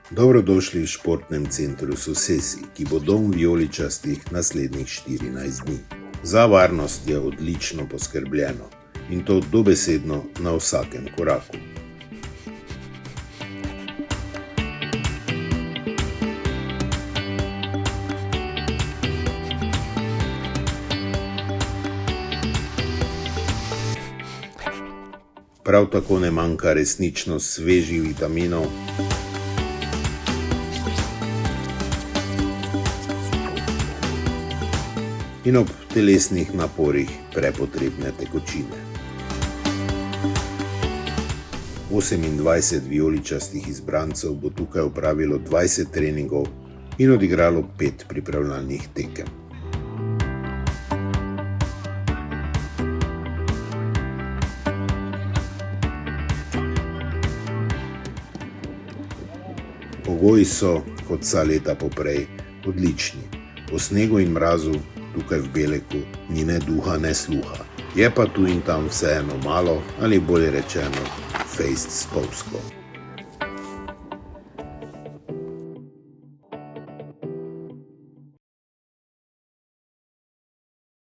Dobrodošli v športnem centru Sosesi, ki bo dom vijoličastih naslednjih 14 dni. Za varnost je odlično poskrbljeno in to dobesedno na vsakem koraku. Prav tako ne manjka resnično svežih vitaminov, in ob telesnih naporih prepotrebne tekočine. 28 vijoličastih izbrancev bo tukaj opravilo 20 treningov in odigralo 5 pripravljalnih tekem. Pogoji so, kot vsa leta poprej, odlični. Po snegu in mrazu tukaj v Beleku ni ne duha, ne sluha. Je pa tu in tam vseeno malo, ali bolje rečeno, fejst spolzko.